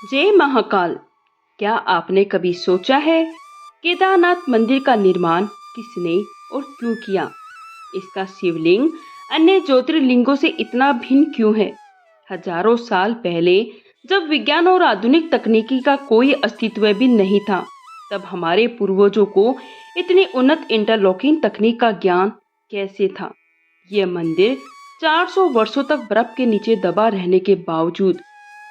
जय महाकाल। क्या आपने कभी सोचा है केदारनाथ मंदिर का निर्माण किसने और क्यों किया? इसका शिवलिंग अन्य ज्योतिर्लिंगों से इतना भिन्न क्यों है? हजारों साल पहले जब विज्ञान और आधुनिक तकनीकी का कोई अस्तित्व भी नहीं था, तब हमारे पूर्वजों को इतनी उन्नत इंटरलॉकिंग तकनीक का ज्ञान कैसे था? यह मंदिर 400 वर्षों तक बर्फ के नीचे दबा रहने के बावजूद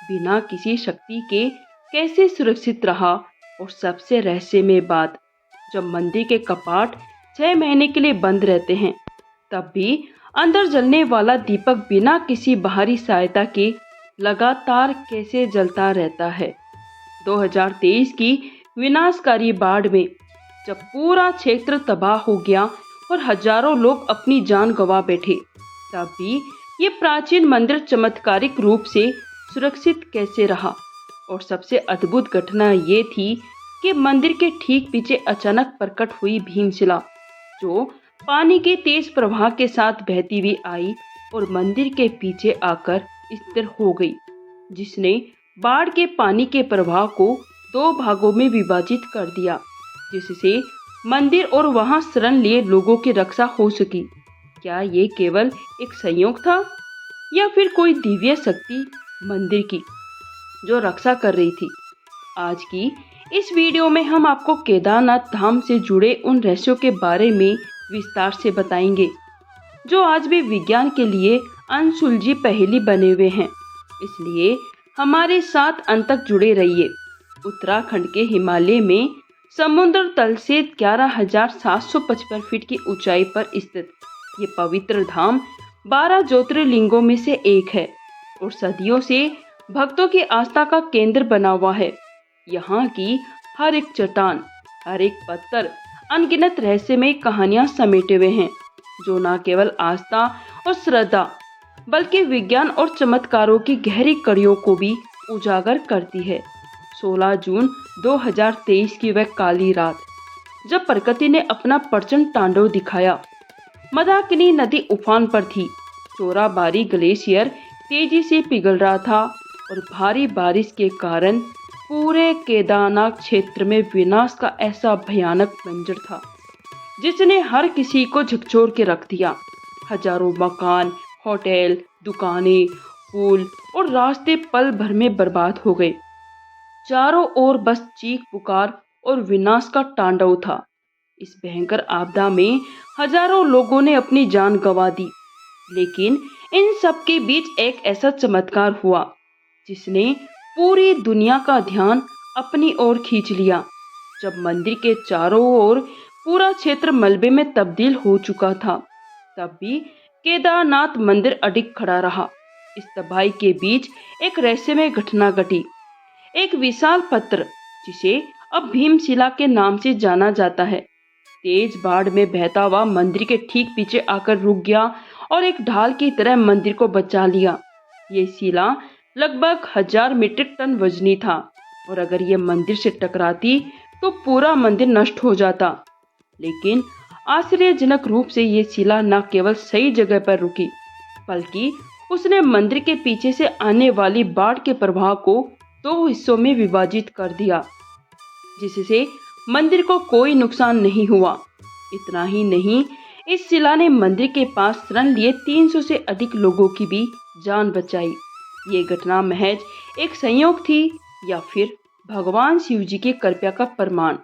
बिना किसी शक्ति के कैसे सुरक्षित रहा? और सबसे रहस्यमय बात, जब मंदिर के कपाट 6 महीने के लिए बंद रहते हैं, तब भी अंदर जलने वाला दीपक बिना किसी बाहरी सहायता के लगातार कैसे जलता रहता है? 2023 की विनाशकारी बाढ़ में जब पूरा क्षेत्र तबाह हो गया और हजारों लोग अपनी जान गंवा बैठे, तब भी ये प्राचीन मंदिर चमत्कारिक रूप से सुरक्षित कैसे रहा? और सबसे अद्भुत घटना ये थी कि मंदिर के ठीक पीछे अचानक प्रकट हुई भीमशिला, जो पानी के तेज प्रवाह के साथ बहती हुई आई और मंदिर के पीछे आकर स्थिर हो गई, जिसने बाढ़ के पानी के प्रवाह को 2 भागों में विभाजित कर दिया, जिससे मंदिर और वहां शरण लिए लोगों की रक्षा हो सकी। क्या ये केवल एक संयोग था या फिर कोई दिव्य शक्ति मंदिर की जो रक्षा कर रही थी? आज की इस वीडियो में हम आपको केदारनाथ धाम से जुड़े उन रहस्यों के बारे में विस्तार से बताएंगे, जो आज भी विज्ञान के लिए अनसुलझी पहेली बने हुए हैं। इसलिए हमारे साथ अंत तक जुड़े रहिए। उत्तराखंड के हिमालय में समुद्र तल से 11,755 फीट की ऊंचाई पर स्थित ये पवित्र धाम 12 ज्योतिर्लिंगों में से एक है और सदियों से भक्तों की आस्था का केंद्र बना हुआ है। यहाँ की हर एक चट्टान, हर एक पत्थर अनगिनत रहस्यमय कहानियां समेटे हुए हैं, जो न केवल आस्था और श्रद्धा बल्कि विज्ञान और चमत्कारों की गहरी कड़ियों को भी उजागर करती है। 16 जून 2023 की वह काली रात, जब प्रकृति ने अपना प्रचंड तांडव दिखाया। मंदाकिनी नदी उफान पर थी, चोराबाड़ी ग्लेशियर तेजी से पिघल रहा था और भारी बारिश के कारण पूरे केदारनाथ क्षेत्र में विनाश का ऐसा भयानक मंजर था, जिसने हर किसी को झकझोर के रख दिया। हजारों मकान, होटल, दुकानें, पुल और रास्ते पल भर में बर्बाद हो गए। चारों ओर बस चीख पुकार और विनाश का तांडव था। इस भयंकर आपदा में हजारों लोगों ने अपनी जान गंवा दी, लेकिन इन सब के बीच एक ऐसा चमत्कार हुआ जिसने पूरी दुनिया का ध्यान अपनी ओर खींच लिया। जब मंदिर के चारों ओर पूरा क्षेत्र मलबे में तब्दील हो चुका था, तब भी केदारनाथ मंदिर अडिग खड़ा रहा। इस तबाही के बीच एक रहस्यमय घटना घटी। एक विशाल पत्थर, जिसे अब भीमशिला के नाम से जाना जाता है, तेज बाढ़ में बहता हुआ मंदिर के ठीक पीछे आकर रुक गया और एक ढाल की तरह मंदिर को बचा लिया। ये शिला लगभग 1000 मीट्रिक टन वजनी था और अगर ये मंदिर से टकराती तो पूरा मंदिर नष्ट हो जाता। लेकिन आश्चर्यजनक रूप से ये शिला न केवल सही जगह पर रुकी, बल्कि उसने मंदिर के पीछे से आने वाली बाढ़ के प्रवाह को 2 हिस्सों में विभाजित कर दिया, जिससे मंदिर को कोई नुकसान नहीं हुआ। इतना ही नहीं, इस शिला ने मंदिर के पास शरण लिए 300 से अधिक लोगों की भी जान बचाई। ये घटना महज एक संयोग थी या फिर भगवान शिव जी की कृपा का प्रमाण?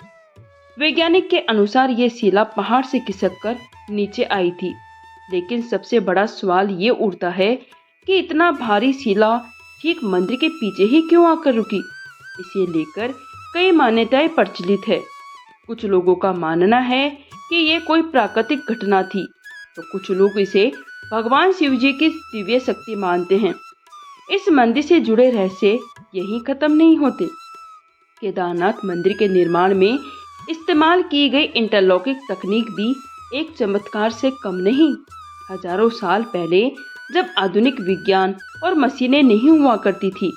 वैज्ञानिक के अनुसार ये शिला पहाड़ से खिसककर नीचे आई थी, लेकिन सबसे बड़ा सवाल ये उठता है कि इतना भारी शिला ठीक मंदिर के पीछे ही क्यों आकर रुकी? इसे लेकर कई मान्यताएं प्रचलित है। कुछ लोगों का मानना है कि ये कोई प्राकृतिक घटना थी, तो कुछ लोग इसे भगवान शिव जी की दिव्य शक्ति मानते हैं। इस मंदिर से जुड़े रहस्य यहीं खत्म नहीं होते। केदारनाथ मंदिर के निर्माण में इस्तेमाल की गई इंटरलॉकिंग तकनीक भी एक चमत्कार से कम नहीं। हजारों साल पहले जब आधुनिक विज्ञान और मशीनें नहीं हुआ करती थी,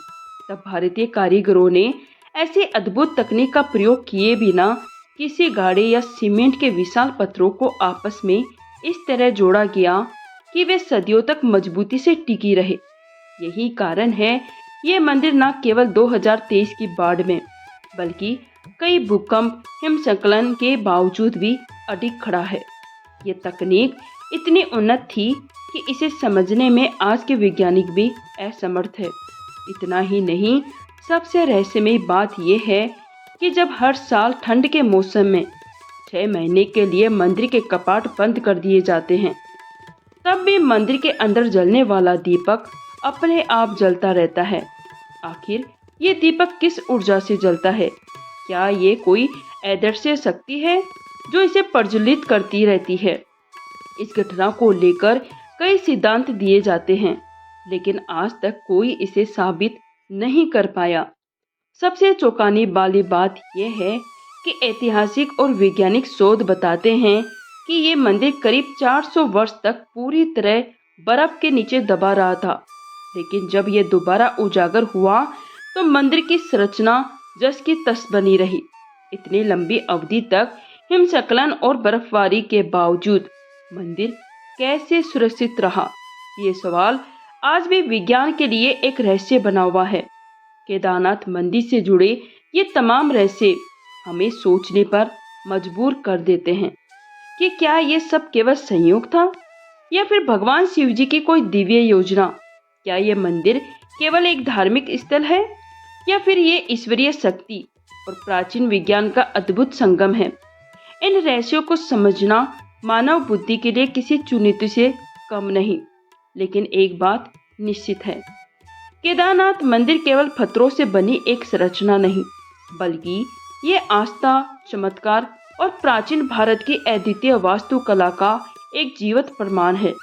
तब भारतीय कारीगरों ने ऐसे अद्भुत तकनीक का प्रयोग किए बिना किसी गाढ़े या सीमेंट के विशाल पत्थरों को आपस में इस तरह जोड़ा गया कि वे सदियों तक मजबूती से टिकी रहे। यही कारण है ये मंदिर न केवल 2023 की बाढ़ में बल्कि कई भूकंप हिमस्खलन के बावजूद भी अडिग खड़ा है। ये तकनीक इतनी उन्नत थी कि इसे समझने में आज के वैज्ञानिक भी असमर्थ है। इतना ही नहीं, सबसे रहस्यमयी बात यह है कि जब हर साल ठंड के मौसम में 6 महीने के लिए मंदिर के कपाट बंद कर दिए जाते हैं, तब भी मंदिर के अंदर जलने वाला दीपक अपने आप जलता रहता है। आखिर ये दीपक किस ऊर्जा से जलता है? क्या ये कोई अदृश्य शक्ति है जो इसे प्रज्वलित करती रहती है? इस घटना को लेकर कई सिद्धांत दिए जाते हैं, लेकिन आज तक कोई इसे साबित नहीं कर पाया। सबसे चौंकाने वाली बात यह है कि ऐतिहासिक और वैज्ञानिक शोध बताते हैं कि ये मंदिर करीब 400 वर्ष तक पूरी तरह बर्फ के नीचे दबा रहा था, लेकिन जब ये दोबारा उजागर हुआ तो मंदिर की संरचना जस की तस बनी रही। इतनी लंबी अवधि तक हिमस्खलन और बर्फबारी के बावजूद मंदिर कैसे सुरक्षित रहा? ये सवाल आज भी विज्ञान के लिए एक रहस्य बना हुआ है। केदारनाथ मंदिर से जुड़े ये तमाम रहस्य हमें सोचने पर मजबूर कर देते हैं कि क्या ये सब केवल संयोग था या फिर भगवान शिव जी की कोई दिव्य योजना? क्या ये मंदिर केवल एक धार्मिक स्थल है या फिर ये ईश्वरीय शक्ति और प्राचीन विज्ञान का अद्भुत संगम है? इन रहस्यों को समझना मानव बुद्धि के लिए किसी चुनौती से कम नहीं, लेकिन एक बात निश्चित है, केदारनाथ मंदिर केवल पत्थरों से बनी एक संरचना नहीं, बल्कि ये आस्था, चमत्कार और प्राचीन भारत की अद्वितीय वास्तुकला का एक जीवंत प्रमाण है।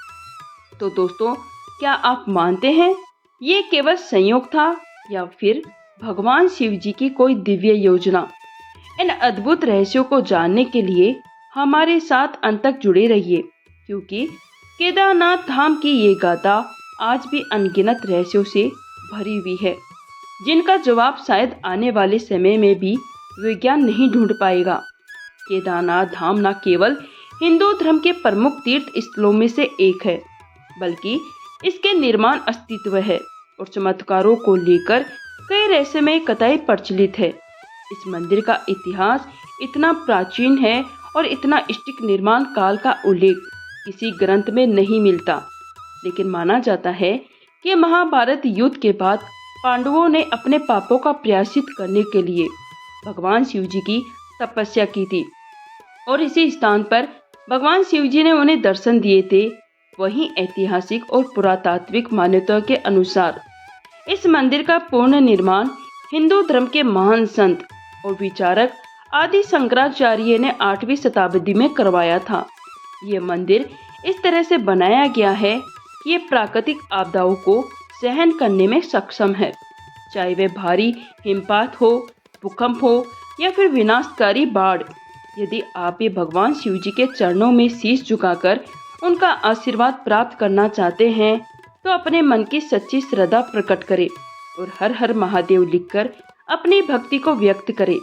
तो दोस्तों, क्या आप मानते हैं ये केवल संयोग था या फिर भगवान शिव जी की कोई दिव्य योजना? इन अद्भुत रहस्यों को जानने के लिए हमारे साथ अंत तक जुड़े रहिए, क्योंकि केदारनाथ धाम की ये गाथा आज भी अनगिनत रहस्यों से भरी हुई है, जिनका जवाब शायद आने वाले समय में भी विज्ञान नहीं ढूंढ पाएगा। केदारनाथ धाम न केवल हिंदू धर्म के प्रमुख तीर्थ स्थलों में से एक है, बल्कि इसके निर्माण, अस्तित्व है और चमत्कारों को लेकर कई रहस्यमय कथाएं प्रचलित है। इस मंदिर का इतिहास इतना प्राचीन है और इतना सटीक निर्माण काल का उल्लेख किसी ग्रंथ में नहीं मिलता, लेकिन माना जाता है कि महाभारत युद्ध के बाद पांडवों ने अपने पापों का प्रायश्चित करने के लिए भगवान शिव जी की तपस्या की थी और इसी स्थान पर भगवान शिव जी ने उन्हें दर्शन दिए थे। वहीं ऐतिहासिक और पुरातात्विक मान्यताओं के अनुसार इस मंदिर का पूर्ण निर्माण हिंदू धर्म के महान संत और विचारक आदि शंकराचार्य ने 8वीं शताब्दी में करवाया था। ये मंदिर इस तरह से बनाया गया है कि ये प्राकृतिक आपदाओं को सहन करने में सक्षम है, चाहे वे भारी हिमपात हो, भूकंप हो या फिर विनाशकारी बाढ़। यदि आप भी भगवान शिव जी के चरणों में शीश झुकाकर उनका आशीर्वाद प्राप्त करना चाहते हैं, तो अपने मन की सच्ची श्रद्धा प्रकट करें और हर हर महादेव लिखकर अपनी भक्ति को व्यक्त करें।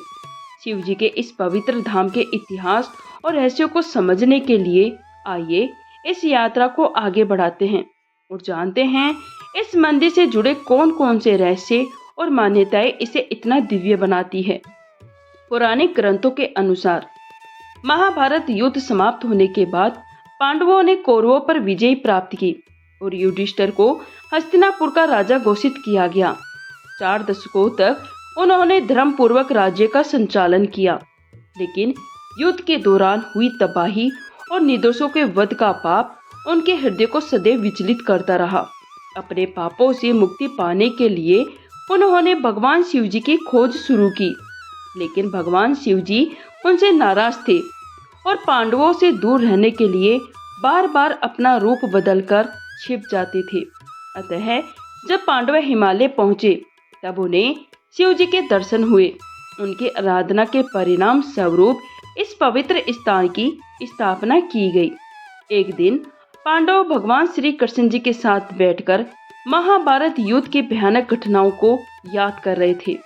शिव जी के इस पवित्र धाम के इतिहास और रहस्यों को समझने के लिए आइए इस यात्रा को आगे बढ़ाते हैं और जानते हैं इस मंदिर से जुड़े कौन कौन से रहस्य और मान्यताएं इसे इतना दिव्य बनाती है। पौराणिक ग्रंथों के अनुसार महाभारत युद्ध समाप्त होने के बाद पांडवों ने कौरवों पर विजय प्राप्त की और युधिष्ठिर को हस्तिनापुर का राजा घोषित किया गया। 4 दशकों तक उन्होंने धर्मपूर्वक राज्य का संचालन किया, लेकिन युद्ध के दौरान हुई तबाही और निर्दोषों के वध का पाप उनके हृदय को सदैव विचलित करता रहा। अपने पापों से मुक्ति पाने के लिए उन्होंने भगवान शिव जी की खोज शुरू की, लेकिन भगवान शिव जी उनसे नाराज थे और पांडवों से दूर रहने के लिए बार बार अपना रूप बदलकर छिप जाते थे। अतः जब पांडव हिमालय पहुंचे तब उन्हें शिव जी के दर्शन हुए। उनकी आराधना के परिणाम स्वरूप इस पवित्र स्थान की स्थापना की गई। एक दिन पांडव भगवान श्री कृष्ण जी के साथ बैठकर महाभारत युद्ध की भयानक घटनाओं को याद कर रहे थे।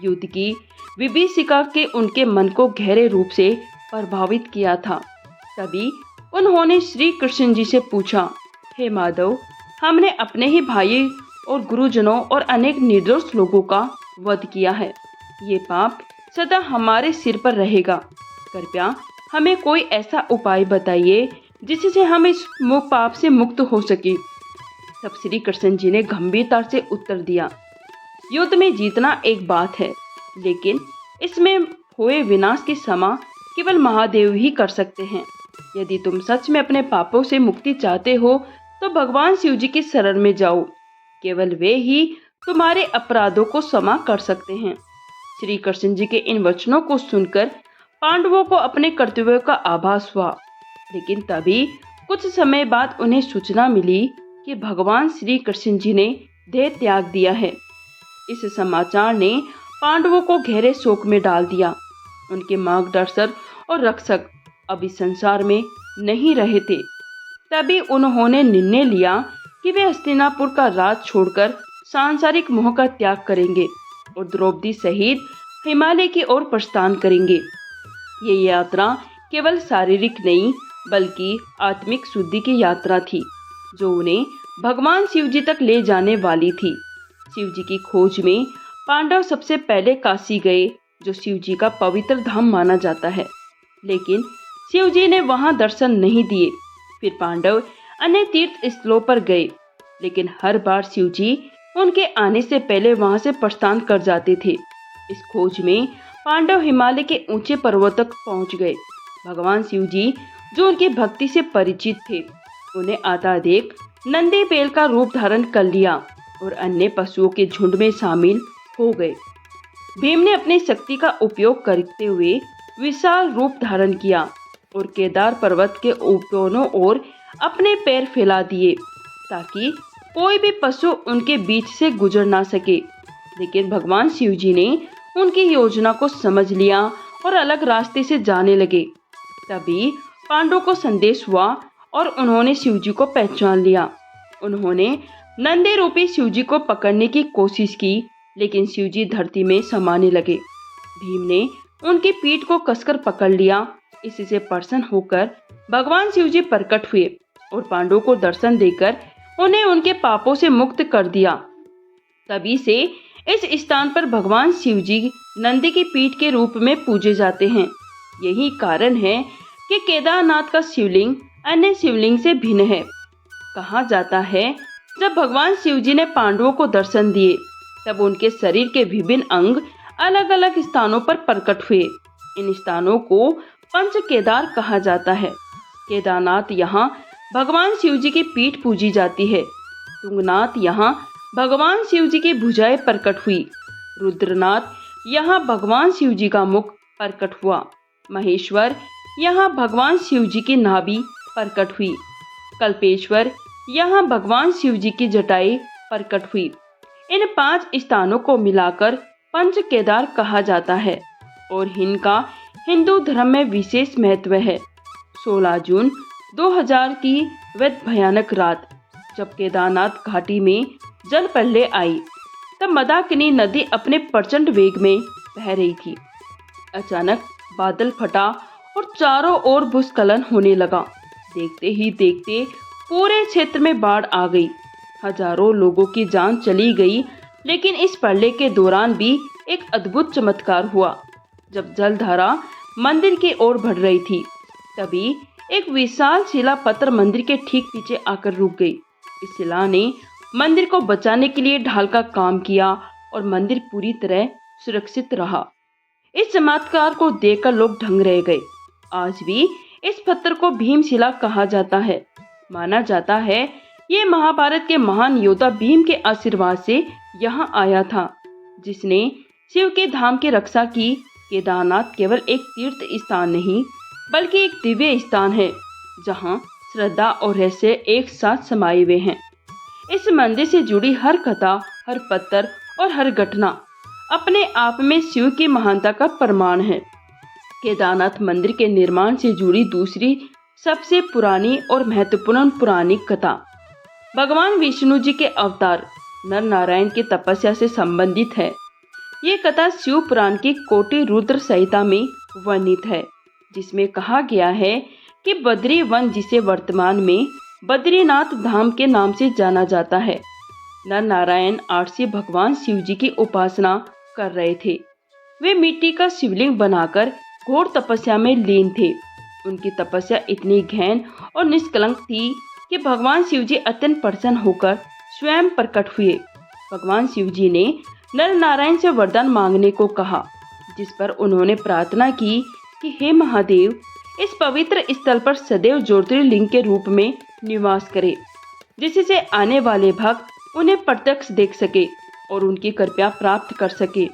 युद्ध की विभीषिका के उनके मन को गहरे रूप से प्रभावित किया था। तभी उन्होंने श्री कृष्ण जी से पूछा, हे माधव, हमने अपने ही भाई और गुरुजनों और अनेक निर्दोष लोगों का वध किया है। ये पाप सदा हमारे सिर पर रहेगा। कृपया हमें कोई ऐसा उपाय बताइए जिससे हम इस पाप से मुक्त हो सके। तब श्री कृष्ण जी ने गंभीरता से उत्तर दिया, युद्ध में जीतना एक बात है, लेकिन इसमें हुए विनाश की क्षमा केवल महादेव ही कर सकते हैं। यदि तुम सच में अपने पापों से मुक्ति चाहते हो तो भगवान शिव जी की शरण में जाओ। केवल वे ही तुम्हारे अपराधों को क्षमा कर सकते हैं। श्री कृष्ण जी के इन वचनों को सुनकर पांडवों को अपने कर्तव्यों का आभास हुआ, लेकिन तभी कुछ समय बाद उन्हें सूचना मिली कि भगवान श्री कृष्ण जी ने देह त्याग दिया है। इस समाचार ने पांडवों को गहरे शोक में डाल दिया। उनके मार्गदर्शक और रक्षक अब इस संसार में नहीं रहे थे। तभी उन्होंने निर्णय लिया कि वे हस्तिनापुर का राज छोड़कर सांसारिक मोह का त्याग करेंगे और द्रौपदी सहित हिमालय की ओर प्रस्थान करेंगे। ये यात्रा केवल शारीरिक नहीं बल्कि आत्मिक शुद्धि की यात्रा थी, जो उन्हें भगवान शिव जी तक ले जाने वाली थी। शिव जी की खोज में पांडव सबसे पहले काशी गए, जो शिव जी का पवित्र धाम माना जाता है, लेकिन शिव जी ने वहां दर्शन नहीं दिए। फिर पांडव अन्य तीर्थ स्थलों पर गए, लेकिन हर बार शिव जी उनके आने से पहले वहां से प्रस्थान कर जाते थे। इस खोज में पांडव हिमालय के ऊंचे पर्वत तक पहुंच गए। भगवान शिव जी, जो उनकी भक्ति से परिचित थे, उन्हें आता देख नंदी बैल का रूप धारण कर लिया और अन्य पशुओं के झुंड में शामिल हो गए। भीम ने अपनी शक्ति का उपयोग करते हुए विशाल रूप धारण किया और केदार पर्वत के दोनों ओर अपने पैर फैला दिए ताकि कोई भी पशु उनके बीच से गुजर ना सके। लेकिन भगवान शिव जी ने उनकी योजना को समझ लिया और अलग रास्ते से जाने लगे। तभी पांडवों को संदेश हुआ और उन्होंने शिव जी को पहचान लिया। उन्होंने नंदी रूपी शिव जी को पकड़ने की कोशिश की, लेकिन शिव जी धरती में समाने लगे। भीम ने उनकी पीठ को कसकर पकड़ लिया। इससे प्रसन्न होकर भगवान शिव जी प्रकट हुए और पांडवों को दर्शन देकर उन्हें उनके पापों से मुक्त कर दिया। तभी से इस स्थान पर भगवान शिव जी नंदी की पीठ के रूप में पूजे जाते हैं। यही कारण है कि केदारनाथ का शिवलिंग अन्य शिवलिंग से भिन्न है। कहा जाता है, जब भगवान शिव जी ने पांडवों को दर्शन दिए तब उनके शरीर के विभिन्न अंग अलग अलग स्थानों पर प्रकट हुए। इन स्थानों को पंच केदार कहा जाता है। केदारनाथ यहाँ भगवान शिव जी की पीठ पूजी जाती है। तुंगनाथ यहाँ भगवान शिव जी की भुजाएं प्रकट हुई। रुद्रनाथ यहाँ भगवान शिव जी का मुख प्रकट हुआ। महेश्वर यहाँ भगवान शिव जी की नाभि प्रकट हुई। कल्पेश्वर यहाँ भगवान शिव जी की जटाएं प्रकट हुई। इन 5 स्थानों को मिलाकर पंच केदार कहा जाता है और इनका हिंदू धर्म में विशेष महत्व है। 16 जून 2000 की वह भयानक रात, जब केदारनाथ घाटी में जल प्रलय आई, तब मंदाकिनी नदी अपने प्रचंड वेग में बह रही थी। अचानक बादल फटा और चारों ओर भूस्खलन होने लगा। देखते ही देखते पूरे क्षेत्र में बाढ़ आ गई। हजारों लोगों की जान चली गई। लेकिन इस प्रलय के दौरान भी एक अद्भुत चमत्कार हुआ। जब जलधारा मंदिर की ओर बढ़ रही थी, तभी एक विशाल शिला पत्थर मंदिर के ठीक पीछे आकर रुक गई। इस शिला ने मंदिर को बचाने के लिए ढाल का काम किया और मंदिर पूरी तरह सुरक्षित रहा। इस चमत्कार को देखकर लोग दंग रह गए। आज भी इस पत्थर को भीमशिला कहा जाता है। माना जाता है ये महाभारत के महान योद्धा भीम के आशीर्वाद से यहाँ आया था, जिसने शिव के धाम की रक्षा की। केदारनाथ केवल एक तीर्थ स्थान नहीं बल्कि एक दिव्य स्थान है, जहाँ श्रद्धा और रहस्य एक साथ समाये हुए हैं। इस मंदिर से जुड़ी हर कथा, हर पत्थर और हर घटना अपने आप में शिव की महानता का प्रमाण है। केदारनाथ मंदिर के निर्माण से जुड़ी दूसरी सबसे पुरानी और महत्वपूर्ण पौराणिक कथा भगवान विष्णु जी के अवतार नर नारायण की तपस्या से संबंधित है। ये कथा शिव पुराण की कोटि रुद्र संहिता में वर्णित है, जिसमें कहा गया है कि बद्री वन, जिसे वर्तमान में बद्रीनाथ धाम के नाम से जाना जाता है, नर नारायण आर्ट से भगवान शिव जी की उपासना कर रहे थे। वे मिट्टी का शिवलिंग बनाकर घोर तपस्या में लीन थे। उनकी तपस्या इतनी गहन और निष्कलंक थी कि भगवान शिव जी अत्यंत प्रसन्न होकर स्वयं प्रकट हुए। भगवान शिव जी ने नर नारायण से वरदान मांगने को कहा, जिस पर उन्होंने प्रार्थना की कि हे महादेव, इस पवित्र स्थल पर सदैव ज्योतिर्लिंग के रूप में निवास करे, जिससे आने वाले भक्त उन्हें प्रत्यक्ष देख सके और उनकी कृपा प्राप्त कर सके।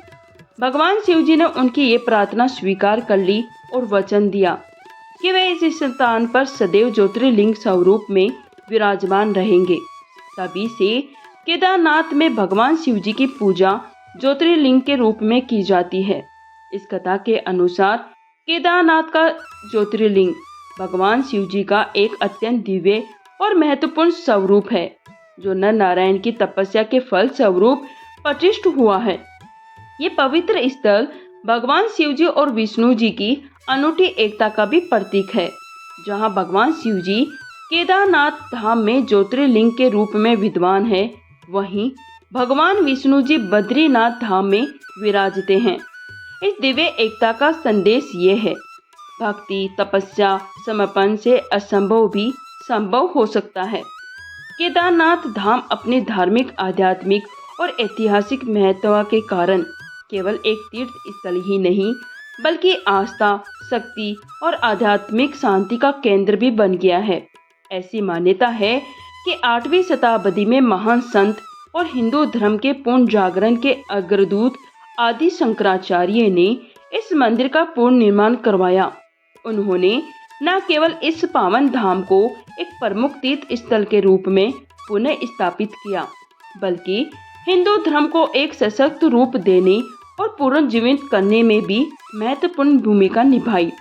भगवान शिव जी ने उनकी ये प्रार्थना स्वीकार कर ली और वचन दिया कि वे इस स्थान पर सदैव ज्योतिर्लिंग स्वरूप में विराजमान रहेंगे। तभी से केदारनाथ में भगवान शिव जी की पूजा ज्योतिर्लिंग के रूप में की जाती है। इस कथा के अनुसार केदारनाथ का ज्योतिर्लिंग भगवान शिव जी का एक अत्यंत दिव्य और महत्वपूर्ण स्वरूप है, जो नर नारायण की तपस्या के फल स्वरूप प्रतिष्ठित हुआ है। ये पवित्र स्थल भगवान शिव जी और विष्णु जी की अनूठी एकता का भी प्रतीक है। जहां भगवान शिव जी केदारनाथ धाम में ज्योतिर्लिंग के रूप में विद्यमान है, वहीं भगवान विष्णु जी बद्रीनाथ धाम में विराजते हैं। इस दिव्य एकता का संदेश ये है, भक्ति, तपस्या, समर्पण से असंभव भी संभव हो सकता है। केदारनाथ धाम अपने धार्मिक, आध्यात्मिक और ऐतिहासिक महत्व के कारण केवल एक तीर्थ स्थल ही नहीं, बल्कि आस्था, शक्ति और आध्यात्मिक शांति का केंद्र भी बन गया है। ऐसी मान्यता है कि 8वीं शताब्दी में महान संत और हिंदू धर्म के पूर्ण जागरण के अग्रदूत आदि शंकराचार्य ने इस मंदिर का पूर्ण निर्माण करवाया। उन्होंने न केवल इस पावन धाम को एक प्रमुख तीर्थ स्थल के रूप में पुनः स्थापित किया, बल्कि हिंदू धर्म को एक सशक्त रूप देने और पुनर्जीवित करने में भी महत्वपूर्ण भूमिका निभाई।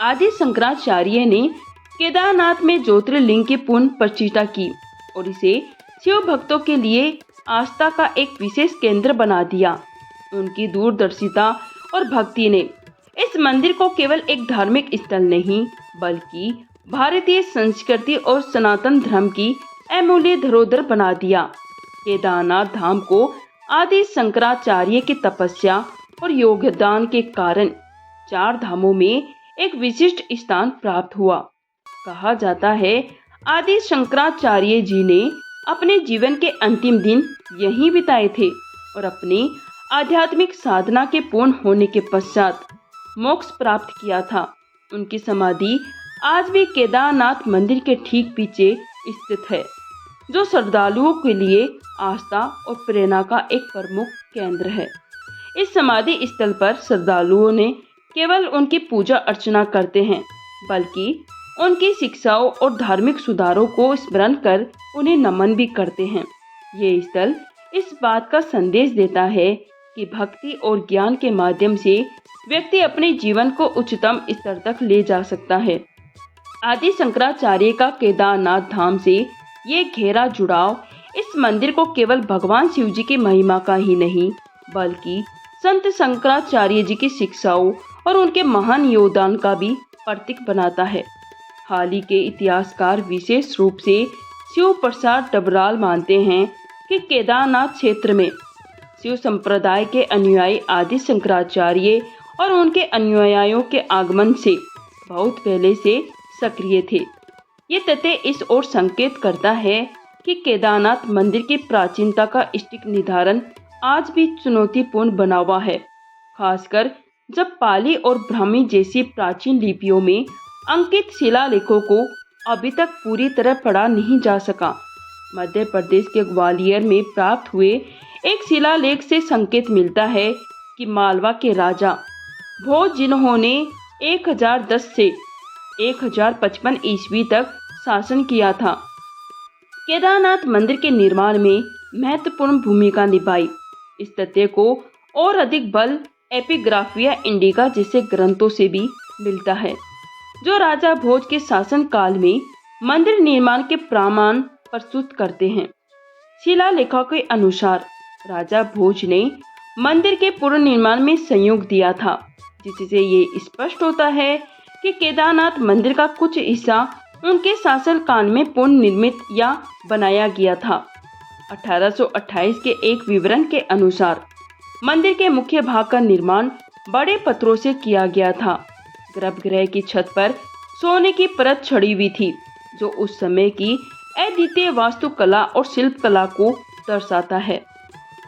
आदि शंकराचार्य ने केदारनाथ में ज्योतिर्लिंग की पुनः प्रतिष्ठा की और इसे शिव भक्तों के लिए आस्था का एक विशेष केंद्र बना दिया। उनकी दूरदर्शिता और भक्ति ने इस मंदिर को केवल एक धार्मिक स्थल नहीं, बल्कि भारतीय संस्कृति और सनातन धर्म की अमूल्य धरोहर बना दिया। केदारनाथ धाम को आदि शंकराचार्य की तपस्या और योगदान के कारण 4 धामों में एक विशिष्ट स्थान प्राप्त हुआ। कहा जाता है, आदि शंकराचार्य जी ने अपने जीवन के अंतिम दिन यहीं बिताए थे और अपनी आध्यात्मिक साधना के पूर्ण होने के पश्चात मोक्ष प्राप्त किया था। उनकी समाधि आज भी केदारनाथ मंदिर के ठीक पीछे स्थित है, जो श्रद्धालुओं के लिए आस्था और प्रेरणा का एक प्रमुख केंद्र है। इस समाधि स्थल पर श्रद्धालुओं ने केवल उनकी पूजा अर्चना करते हैं, बल्कि उनकी शिक्षाओं और धार्मिक सुधारों को स्मरण कर उन्हें नमन भी करते हैं। ये स्थल इस बात का संदेश देता है कि भक्ति और ज्ञान के माध्यम से व्यक्ति अपने जीवन को उच्चतम स्तर तक ले जा सकता है। आदि शंकराचार्य का केदारनाथ धाम से ये गहरा जुड़ाव इस मंदिर को केवल भगवान शिव जी की महिमा का ही नहीं, बल्कि संत शंकराचार्य जी की शिक्षाओं और उनके महान योगदान का भी प्रतीक बनाता है। हाल ही के इतिहासकार विशेष रूप से शिव प्रसाद डबराल मानते हैं कि केदारनाथ क्षेत्र में शिव संप्रदाय के अनुयायी आदि शंकराचार्य और उनके अनुयायियों के आगमन से बहुत पहले से सक्रिय थे। ये तथ्य इस ओर संकेत करता है कि केदारनाथ मंदिर की प्राचीनता का सटीक निर्धारण आज भी चुनौतीपूर्ण बना हुआ है, खासकर जब पाली और ब्राह्मी जैसी प्राचीन लिपियों में अंकित शिलालेखों को अभी तक पूरी तरह पढ़ा नहीं जा सका। मध्य प्रदेश के ग्वालियर में प्राप्त हुए एक शिलालेख से संकेत मिलता है कि मालवा के राजा भोज, जिन्होंने 1010 से 1055 ईस्वी तक शासन किया था, केदारनाथ मंदिर के निर्माण में महत्वपूर्ण भूमिका निभाई। इस तथ्य को और अधिक बल एपिग्राफिया इंडिका जैसे ग्रंथों से भी मिलता है, जो राजा भोज के शासन काल में मंदिर निर्माण के प्रमाण प्रस्तुत करते हैं। शिलालेखों के अनुसार राजा भोज ने मंदिर के पुनर्निर्माण में सहयोग दिया था, जिससे ये स्पष्ट होता है कि केदारनाथ मंदिर का कुछ हिस्सा उनके शासन काल में पुनर्निर्मित या बनाया गया था। 1828 के एक विवरण के अनुसार मंदिर के मुख्य भाग का निर्माण बड़े पत्थरों से किया गया था। गर्भगृह की छत पर सोने की परत चढ़ी हुई थी, जो उस समय की अद्वितीय वास्तुकला और शिल्पकला को दर्शाता है।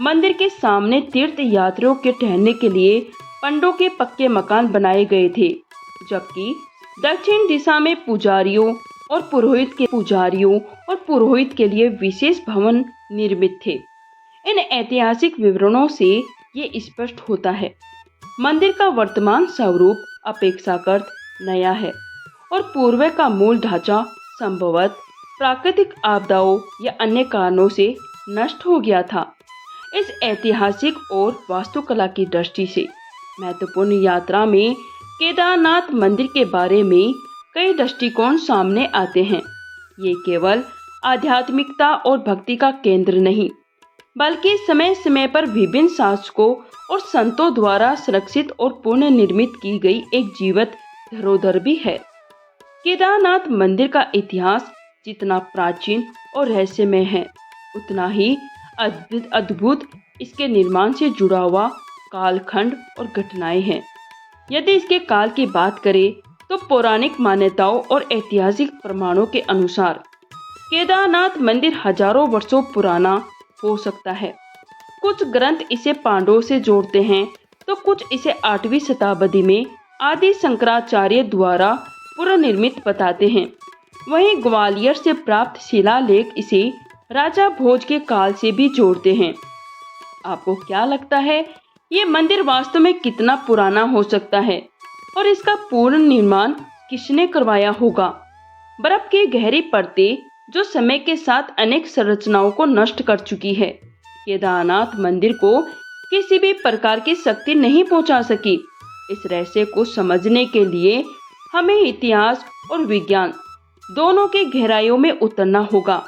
मंदिर के सामने तीर्थ यात्रियों के ठहरने के लिए पंडों के पक्के मकान बनाए गए थे, जबकि दक्षिण दिशा में पुजारियों और पुरोहित के लिए विशेष भवन निर्मित थे। इन ऐतिहासिक विवरणों से ये स्पष्ट होता है मंदिर का वर्तमान स्वरूप अपेक्षाकृत नया है और पूर्व का मूल ढांचा संभवतः प्राकृतिक आपदाओं या अन्य कारणों से नष्ट हो गया था। इस ऐतिहासिक और वास्तुकला की दृष्टि से महत्वपूर्ण यात्रा में केदारनाथ मंदिर के बारे में कई दृष्टिकोण सामने आते हैं। ये केवल आध्यात्मिकता और भक्ति का केंद्र नहीं, बल्कि समय समय पर विभिन्न शासकों और संतों द्वारा संरक्षित और पुनर्निर्मित की गई एक जीवित धरोहर भी है। केदारनाथ मंदिर का इतिहास जितना प्राचीन और रहस्यमय है, उतना ही अद्भुत इसके निर्माण से जुड़ा हुआ कालखंड और घटनाएं हैं। यदि इसके काल की बात करें तो पौराणिक मान्यताओं और ऐतिहासिक प्रमाणों के अनुसार केदारनाथ मंदिर हजारों वर्षों पुराना हो सकता है। कुछ ग्रंथ इसे पांडवों से जोड़ते हैं तो कुछ इसे 8वीं शताब्दी में आदि शंकराचार्य द्वारा पुनर्निर्मित बताते हैं। वहीं ग्वालियर से प्राप्त शिलालेख इसे राजा भोज के काल से भी जोड़ते हैं। आपको क्या लगता है, ये मंदिर वास्तव में कितना पुराना हो सकता है और इसका पूर्ण निर्माण किसने करवाया होगा? बर्फ की गहरी परतें जो समय के साथ अनेक संरचनाओं को नष्ट कर चुकी है, केदारनाथ मंदिर को किसी भी प्रकार की शक्ति नहीं पहुंचा सकी। इस रहस्य को समझने के लिए हमें इतिहास और विज्ञान दोनों की गहराइयों में उतरना होगा।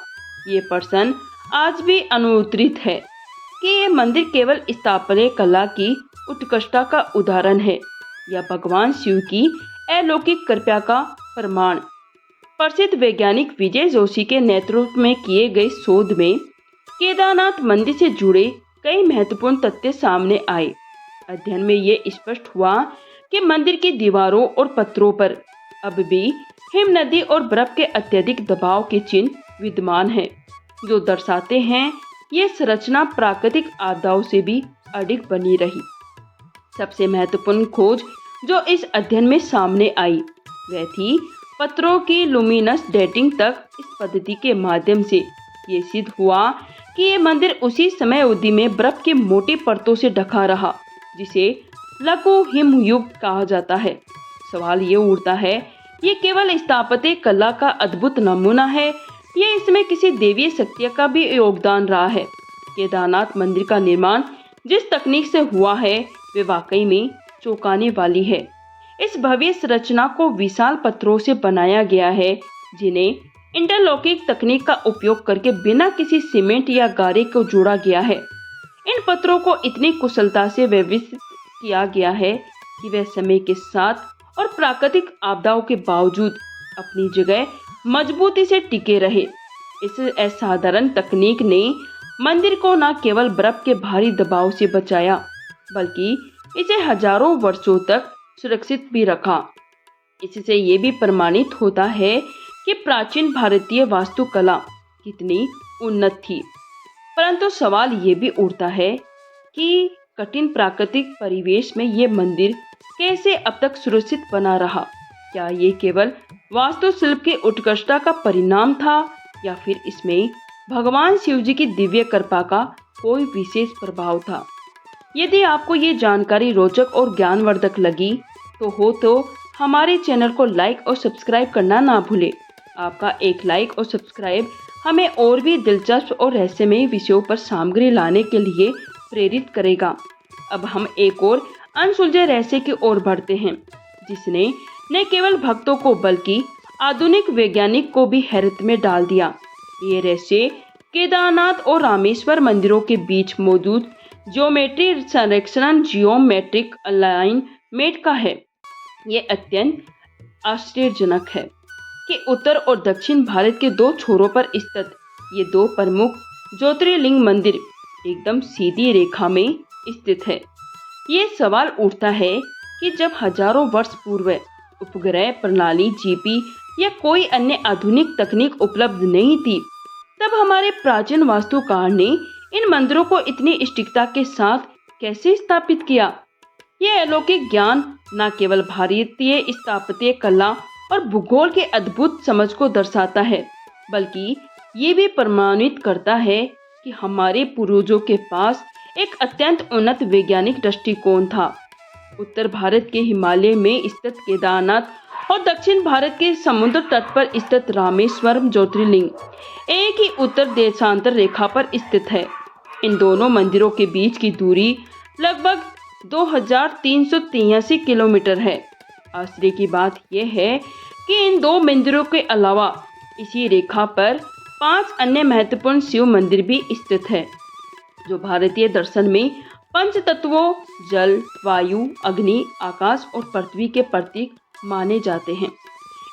ये प्रश्न आज भी अनुत्तरित है कि ये मंदिर केवल स्थापत्य कला की उत्कृष्टता का उदाहरण है या भगवान शिव की अलौकिक कृपा का प्रमाण। प्रसिद्ध वैज्ञानिक विजय जोशी के नेतृत्व में किए गए शोध में केदारनाथ मंदिर से जुड़े कई महत्वपूर्ण तथ्य सामने आए। अध्ययन में ये स्पष्ट हुआ कि मंदिर की दीवारों और पत्थरों पर अब भी हिम नदी और बर्फ के अत्यधिक दबाव के चिन्ह विद्यमान हैं, जो दर्शाते हैं ये संरचना प्राकृतिक आपदाओं से भी अडिग बनी रही। सबसे महत्वपूर्ण खोज जो इस अध्ययन में सामने आई वह थी पत्थरों की लुमिनस डेटिंग तक। इस पद्धति के माध्यम से ये सिद्ध हुआ कि ये मंदिर उसी समय अवधि में बर्फ की मोटी परतों से ढका रहा, जिसे लघु हिमयुग कहा जाता है। सवाल ये उठता है, ये केवल स्थापत्य कला का अद्भुत नमूना है या इसमें किसी देवीय शक्ति का भी योगदान रहा है? केदारनाथ मंदिर का निर्माण जिस तकनीक से हुआ है वे वाकई में चौंकाने वाली है। इस भव्य संरचना को विशाल पत्थरों से बनाया गया है, जिन्हें इंटरलॉकिंग तकनीक का उपयोग करके बिना किसी सीमेंट या गारे को जोड़ा गया है। इन पत्थरों को इतनी कुशलता से व्यवस्थित किया गया है कि वे समय के साथ और प्राकृतिक आपदाओं के बावजूद अपनी जगह मजबूती से टिके रहे। इस असाधारण तकनीक ने मंदिर को न केवल बर्फ के भारी दबाव से बचाया, बल्कि इसे हजारों वर्षों तक सुरक्षित भी रखा। इससे ये भी प्रमाणित होता है कि प्राचीन भारतीय वास्तुकला कितनी उन्नत थी। परंतु सवाल ये भी उठता है कि कठिन प्राकृतिक परिवेश में ये मंदिर कैसे अब तक सुरक्षित बना रहा? क्या ये केवल वास्तुशिल्प की उत्कृष्टता का परिणाम था या फिर इसमें भगवान शिव जी की दिव्य कृपा का कोई विशेष प्रभाव था? यदि आपको ये जानकारी रोचक और ज्ञानवर्धक लगी तो हमारे चैनल को लाइक और सब्सक्राइब करना ना भूलें। आपका एक लाइक और सब्सक्राइब हमें और भी दिलचस्प और रहस्यमय विषयों पर सामग्री लाने के लिए प्रेरित करेगा। अब हम एक और अनसुलझे रहस्य की ओर बढ़ते हैं, जिसने न केवल भक्तों को बल्कि आधुनिक वैज्ञानिक को भी हैरत में डाल दिया। ये रहस्य केदारनाथ और रामेश्वर मंदिरों के बीच मौजूद ज्योमेट्री संरक्षण जियोमेट्रिक अलाइनमेंट का है। ये अत्यंत आश्चर्यजनक है कि उत्तर और दक्षिण भारत के दो छोरों पर स्थित ये दो प्रमुख ज्योतिर्लिंग मंदिर एकदम सीधी रेखा में स्थित है। ये सवाल उठता है कि जब हजारों वर्ष पूर्व उपग्रह प्रणाली, जीपी या कोई अन्य आधुनिक तकनीक उपलब्ध नहीं थी, तब हमारे प्राचीन वास्तुकार ने इन मंदिरों को इतनी सटीकता के साथ कैसे स्थापित किया। ये अलौकिक ज्ञान न केवल भारतीय स्थापत्य कला और भूगोल के अद्भुत समझ को दर्शाता है, बल्कि ये भी प्रमाणित करता है कि हमारे पूर्वजों के पास एक अत्यंत उन्नत वैज्ञानिक दृष्टिकोण था। उत्तर भारत के हिमालय में स्थित केदारनाथ और दक्षिण भारत के समुद्र तट पर स्थित रामेश्वरम ज्योतिर्लिंग एक ही उत्तर देशांतर रेखा पर स्थित है। इन दोनों मंदिरों के बीच की दूरी लगभग 2383 किलोमीटर है। आश्चर्य की बात यह है कि इन दो मंदिरों के अलावा इसी रेखा पर 5 अन्य महत्वपूर्ण शिव मंदिर भी स्थित है, जो भारतीय दर्शन में पंच तत्वों जल, वायु, अग्नि, आकाश और पृथ्वी के प्रतीक माने जाते हैं।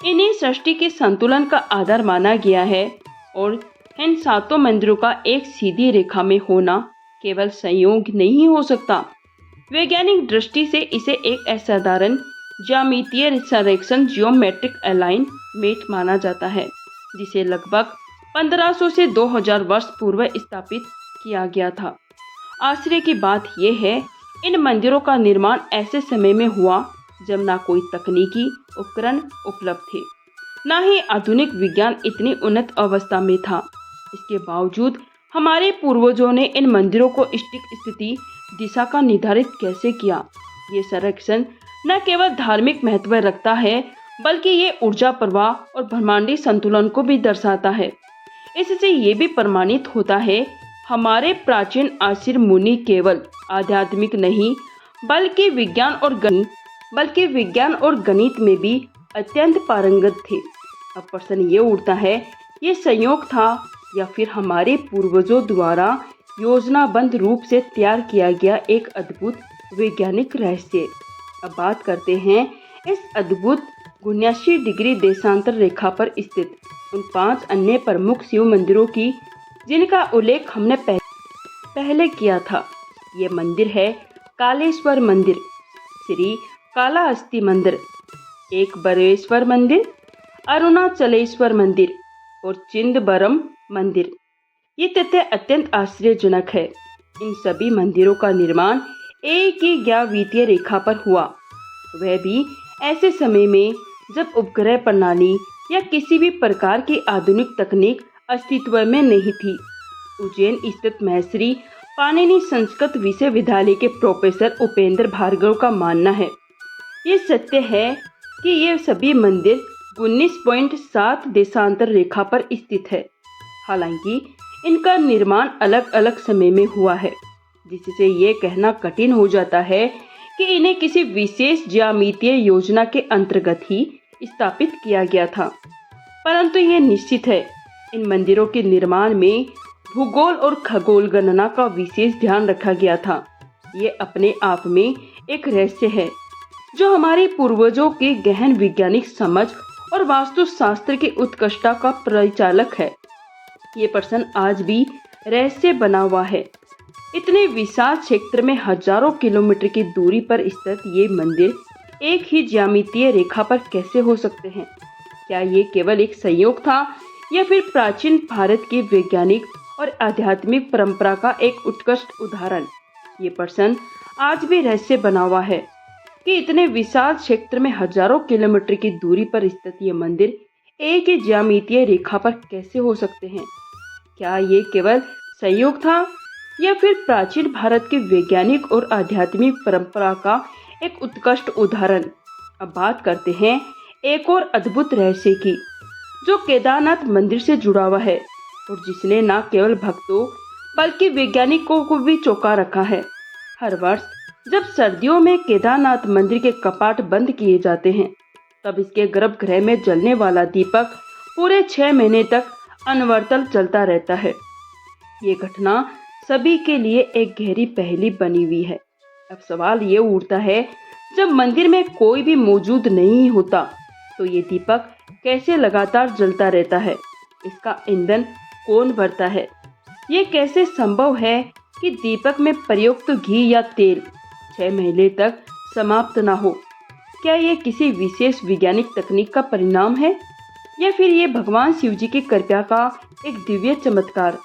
इन्हें सृष्टि के संतुलन का आधार माना गया है और इन 7 मंदिरों का एक सीधी रेखा में होना केवल संयोग नहीं हो सकता। वैज्ञानिक दृष्टि से इसे एक असाधारण ज्यामितीय संरेखण जियोमेट्रिक अलाइनमेंट माना जाता है, जिसे लगभग 1500 से 2000 वर्ष पूर्व स्थापित किया गया था। आश्चर्य की बात यह है, इन मंदिरों का निर्माण ऐसे समय में हुआ जब ना कोई तकनीकी उपकरण उपलब्ध थे, ना ही आधुनिक विज्ञान इतनी उन्नत अवस्था में था। इसके बावजूद हमारे पूर्वजों ने इन मंदिरों को सटीक स्थिति दिशा का निर्धारित कैसे किया। ये संरक्षण न केवल धार्मिक महत्व रखता है, बल्कि ये ऊर्जा प्रवाह और ब्रह्मांडीय संतुलन को भी दर्शाता है। इससे ये भी प्रमाणित होता है हमारे प्राचीन आर्षि मुनि केवल आध्यात्मिक नहीं, बल्कि विज्ञान और गणित में भी अत्यंत पारंगत थे। अब प्रश्न ये उठता है, ये संयोग था या फिर हमारे पूर्वजों द्वारा योजनाबद्ध रूप से तैयार किया गया एक अद्भुत वैज्ञानिक रहस्य। अब बात करते हैं इस अद्भुत 79 डिग्री देशांतर रेखा पर स्थित उन 5 अन्य प्रमुख शिव मंदिरों की, जिनका उल्लेख हमने पहले किया था। ये मंदिर है कालेश्वर मंदिर, श्री कालाहस्ती मंदिर, एक बरेश्वर मंदिर, अरुणाचलेश्वर मंदिर और चिदंबरम मंदिर। ये तथ्य अत्यंत आश्चर्यजनक है। इन सभी मंदिरों का निर्माण एक ही ज्यामितीय रेखा पर हुआ, वह भी ऐसे समय में जब उपग्रह प्रणाली या किसी भी प्रकार की आधुनिक तकनीक अस्तित्व में नहीं थी। उज्जैन स्थित महर्षि पाणिनि संस्कृत विश्वविद्यालय के प्रोफेसर उपेंद्र भार्गव का मानना है, ये सत्य है कि ये सभी मंदिर 19.7 देशांतर रेखा पर स्थित है। हालांकि इनका निर्माण अलग अलग समय में हुआ है, जिससे ये कहना कठिन हो जाता है कि इन्हें किसी विशेष ज्यामितीय योजना के अंतर्गत ही स्थापित किया गया था। परंतु ये निश्चित है, इन मंदिरों के निर्माण में भूगोल और खगोल गणना का विशेष ध्यान रखा गया था। ये अपने आप में एक रहस्य है, जो हमारे पूर्वजों के गहन वैज्ञानिक समझ और वास्तुशास्त्र की उत्कृष्टता का परिचालक है। ये प्रश्न आज भी रहस्य बना हुआ है। इतने विशाल क्षेत्र में हजारों किलोमीटर की दूरी पर स्थित ये मंदिर एक ही ज्यामितीय रेखा पर कैसे हो सकते हैं? क्या ये केवल एक संयोग था या फिर प्राचीन भारत की वैज्ञानिक और आध्यात्मिक परंपरा का एक उत्कृष्ट उदाहरण? ये प्रश्न आज भी रहस्य बना हुआ है कि इतने विशाल क्षेत्र में हजारों किलोमीटर की दूरी पर स्थित ये मंदिर एक ही ज्यामितीय रेखा पर कैसे हो सकते हैं? क्या ये केवल संयोग था या फिर प्राचीन भारत के वैज्ञानिक और आध्यात्मिक परंपरा का एक उत्कृष्ट उदाहरण? अब बात करते हैं एक और अद्भुत रहस्य की, जो केदारनाथ मंदिर से जुड़ा हुआ है और जिसने न केवल भक्तों बल्कि वैज्ञानिकों को भी चौंका रखा है। हर वर्ष जब सर्दियों में केदारनाथ मंदिर के कपाट बंद किए जाते हैं, तब इसके गर्भगृह में जलने वाला दीपक पूरे 6 महीने तक अनवरत जलता रहता है। ये घटना सभी के लिए एक गहरी पहेली बनी हुई है। अब सवाल ये उठता है, जब मंदिर में कोई भी मौजूद नहीं होता तो ये दीपक कैसे लगातार जलता रहता है? इसका ईंधन कौन भरता है? ये कैसे संभव है कि दीपक में प्रयुक्त घी या तेल 6 महीने तक समाप्त ना हो? क्या ये किसी विशेष वैज्ञानिक तकनीक का परिणाम है या फिर ये भगवान शिव जी की कृपा का एक दिव्य चमत्कार?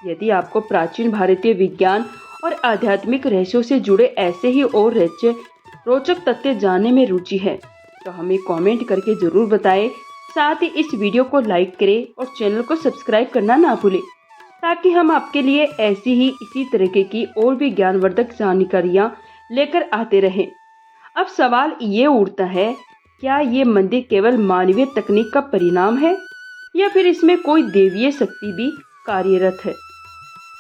यदि आपको प्राचीन भारतीय विज्ञान और आध्यात्मिक रहस्यों से जुड़े ऐसे ही और रोचक तथ्य जानने में रुचि है तो हमें कमेंट करके जरूर बताएं। साथ ही इस वीडियो को लाइक करें और चैनल को सब्सक्राइब करना ना भूलें, ताकि हम आपके लिए ऐसी ही इसी तरीके की और भी ज्ञानवर्धक जानकारियाँ लेकर आते रहें। अब सवाल ये उठता है, क्या ये मंदिर केवल मानवीय तकनीक का परिणाम है या फिर इसमें कोई देवीय शक्ति भी कार्यरत है?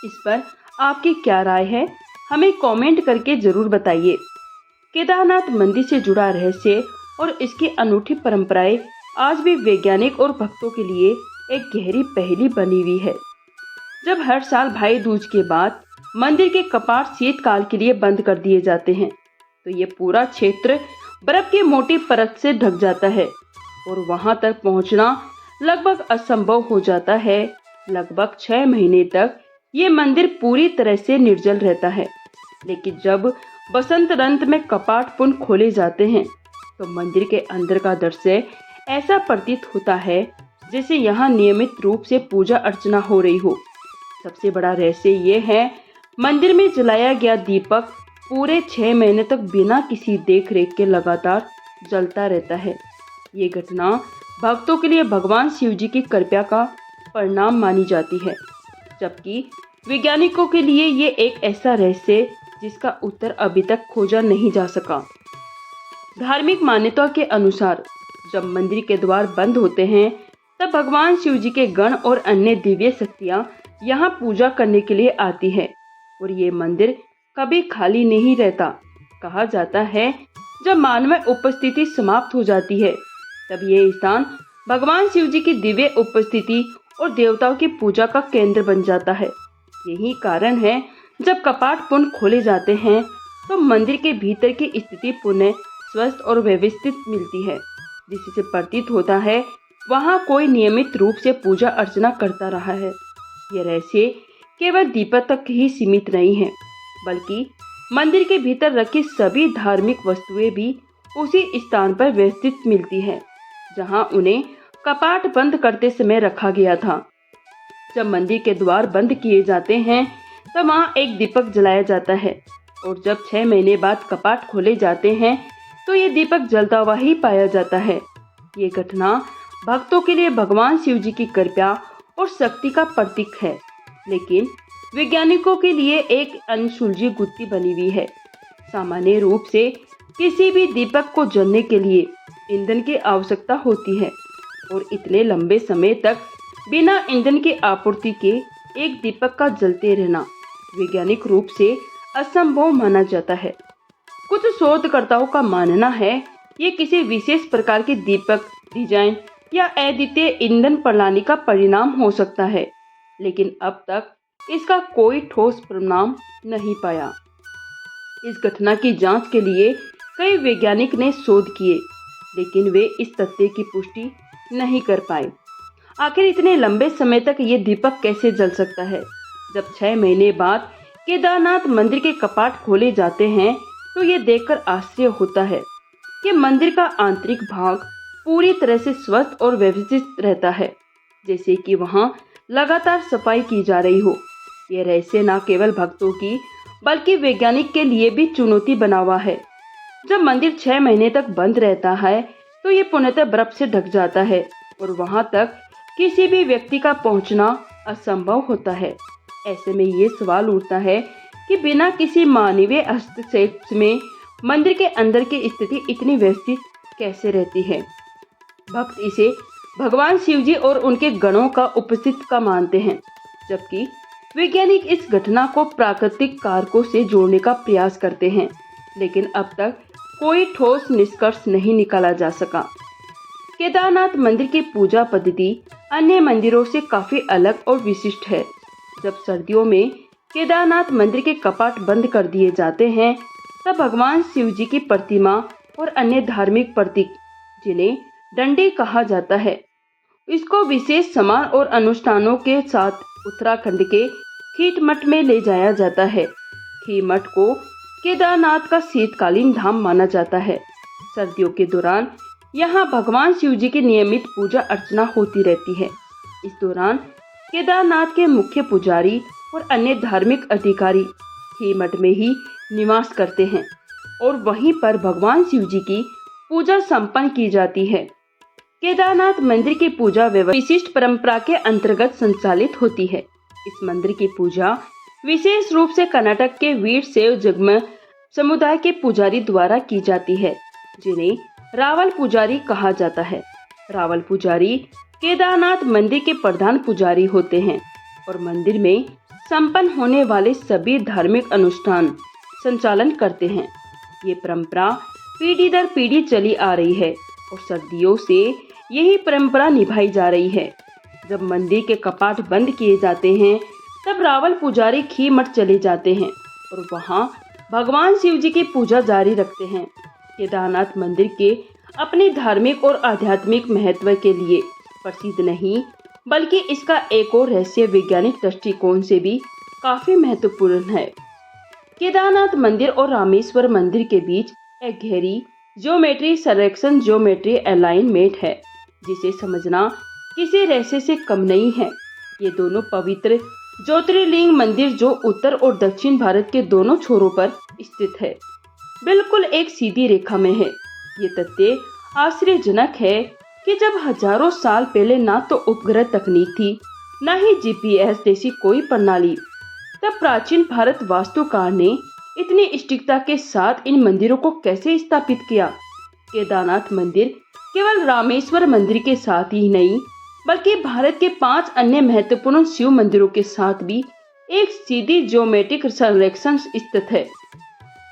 इस पर आपकी क्या राय है, हमें कमेंट करके जरूर बताइए। केदारनाथ मंदिर से जुड़ा रहस्य और इसकी अनूठी परंपराएं आज भी वैज्ञानिक और भक्तों के लिए एक गहरी पहेली बनी हुई है। जब हर साल भाई दूज के बाद मंदिर के कपाट शीतकाल के लिए बंद कर दिए जाते हैं तो ये पूरा क्षेत्र बर्फ की मोटी परत से ढक जाता है और वहां तक पहुंचना लगभग असंभव हो जाता है। लगभग 6 महीने तक ये मंदिर पूरी तरह से निर्जल रहता है। लेकिन जब बसंत ऋतु में कपाट पुनः खोले जाते हैं तो मंदिर के अंदर का दृश्य ऐसा प्रतीत होता है जैसे यहाँ नियमित रूप से पूजा अर्चना हो रही हो। सबसे बड़ा रहस्य ये है, मंदिर में जलाया गया दीपक पूरे 6 महीने तक बिना किसी देख रेख के लगातार जलता रहता है। ये घटना भक्तों के लिए भगवान शिव जी की कृपा का परिणाम मानी जाती है, जबकि वैज्ञानिकों के लिए ये एक ऐसा रहस्य जिसका उत्तर अभी तक खोजा नहीं जा सका। धार्मिक मान्यता के अनुसार जब मंदिर के द्वार बंद होते हैं तब भगवान शिव जी के गण और अन्य दिव्य शक्तियां यहाँ पूजा करने के लिए आती है और ये मंदिर कभी खाली नहीं रहता। कहा जाता है जब मानव उपस्थिति समाप्त हो जाती है तब ये स्थान भगवान शिव जी की दिव्य उपस्थिति और देवताओं की पूजा का केंद्र बन जाता है। यही कारण है जब कपाट पुनः खोले जाते हैं तो मंदिर के भीतर की स्थिति पुनः स्वस्थ और व्यवस्थित मिलती है, जिससे प्रतीत होता है वहाँ कोई नियमित रूप से पूजा अर्चना करता रहा है। यह रहस्य केवल दीपक तक ही सीमित नहीं है, बल्कि मंदिर के भीतर रखी सभी धार्मिक वस्तुएं भी उसी स्थान पर व्यवस्थित मिलती है जहां उन्हें कपाट बंद करते समय रखा गया था। जब मंदिर के द्वार बंद किए जाते हैं तब वहां एक दीपक जलाया जाता है और जब 6 महीने बाद कपाट खोले जाते हैं तो ये दीपक जलता हुआ ही पाया जाता है। ये घटना भक्तों के लिए भगवान शिव जी की कृपा और शक्ति का प्रतीक है, लेकिन वैज्ञानिकों के लिए एक अनसुलझी गुत्थी बनी हुई है। सामान्य रूप से किसी भी दीपक को जलने के लिए ईंधन की आवश्यकता होती है और इतने लंबे समय तक बिना ईंधन की आपूर्ति के एक दीपक का जलते रहना वैज्ञानिक रूप से असंभव माना जाता है। कुछ शोधकर्ताओं का मानना है ये किसी विशेष प्रकार के दीपक डिजाइन या अद्वितीय ईंधन प्रणाली का परिणाम हो सकता है, लेकिन अब तक इसका कोई ठोस परिणाम नहीं पाया। इस घटना की जांच के लिए कई वैज्ञानिक ने शोध किए, लेकिन वे इस तथ्य की पुष्टि नहीं कर पाए। आखिर इतने लंबे समय तक ये दीपक कैसे जल सकता है? जब 6 महीने बाद केदारनाथ मंदिर के कपाट खोले जाते हैं तो ये देखकर आश्चर्य होता है कि मंदिर का आंतरिक भाग पूरी तरह से स्वस्थ और व्यवस्थित रहता है, जैसे कि वहाँ लगातार सफाई की जा रही हो। यह रहस्य न केवल भक्तों की बल्कि वैज्ञानिक के लिए भी चुनौती बना हुआ है। जब मंदिर 6 महीने तक बंद रहता है तो ये पूर्णतः बर्फ से ढक जाता है और वहाँ तक किसी भी व्यक्ति का पहुँचना असंभव होता है। ऐसे में ये सवाल उठता है कि बिना किसी मानवीय हस्तक्षेप में मंदिर के अंदर की स्थिति इतनी व्यवस्थित कैसे रहती है। भक्त इसे भगवान शिव जी और उनके गणों का उपस्थित का मानते हैं, जबकि वैज्ञानिक इस घटना को प्राकृतिक कारकों से जोड़ने का प्रयास करते हैं, लेकिन अब तक कोई ठोस निष्कर्ष नहीं निकाला जा सका। केदारनाथ मंदिर की पूजा पद्धति अन्य मंदिरों से काफी अलग और विशिष्ट है। जब सर्दियों में केदारनाथ मंदिर के कपाट बंद कर दिए जाते हैं तब भगवान शिव जी की प्रतिमा और अन्य धार्मिक प्रतीक, जिन्हें डंडे कहा जाता है, इसको विशेष सम्मान और अनुष्ठानों के साथ उत्तराखंड के खीट मठ में ले जाया जाता है। खीर मठ को केदारनाथ का शीतकालीन धाम माना जाता है। सर्दियों के दौरान यहाँ भगवान शिव जी की नियमित पूजा अर्चना होती रहती है। इस दौरान केदारनाथ के मुख्य पुजारी और अन्य धार्मिक अधिकारी खीर मठ में ही निवास करते हैं और वहीं पर भगवान शिव जी की पूजा संपन्न की जाती है। केदारनाथ मंदिर की पूजा विशिष्ट परंपरा के अंतर्गत संचालित होती है। इस मंदिर की पूजा विशेष रूप से कर्नाटक के वीर शैव जगम समुदाय के पुजारी द्वारा की जाती है, जिन्हें रावल पुजारी कहा जाता है। रावल पुजारी केदारनाथ मंदिर के प्रधान पुजारी होते हैं और मंदिर में संपन्न होने वाले सभी धार्मिक अनुष्ठान संचालन करते हैं। ये परंपरा पीढ़ी दर पीढ़ी चली आ रही है और सदियों से यही परंपरा निभाई जा रही है। जब मंदिर के कपाट बंद किए जाते हैं तब रावल पुजारी खीर मठ चले जाते हैं और वहां भगवान शिव जी की पूजा जारी रखते हैं। केदारनाथ मंदिर के अपने धार्मिक और आध्यात्मिक महत्व के लिए प्रसिद्ध नहीं, बल्कि इसका एक और रहस्य वैज्ञानिक दृष्टिकोण से भी काफी महत्वपूर्ण है। केदारनाथ मंदिर और रामेश्वर मंदिर के बीच एक गहरी ज्योमेट्री संरक्षण ज्योमेट्री अलाइनमेंट है, जिसे समझना किसी रहस्य से कम नहीं है। ये दोनों पवित्र ज्योतिर्लिंग मंदिर जो उत्तर और दक्षिण भारत के दोनों छोरों पर स्थित है, बिल्कुल एक सीधी रेखा में है। ये तथ्य आश्चर्यजनक है कि जब हजारों साल पहले ना तो उपग्रह तकनीक थी, न ही जीपीएस जैसी कोई प्रणाली, तब प्राचीन भारत वास्तुकार ने इतनी सटीकता के साथ इन मंदिरों को कैसे स्थापित किया। केदारनाथ मंदिर केवल रामेश्वर मंदिर के साथ ही नहीं, बल्कि भारत के 5 अन्य महत्वपूर्ण शिव मंदिरों के साथ भी एक सीधी ज्योमेट्रिक संरक्षण स्थित है।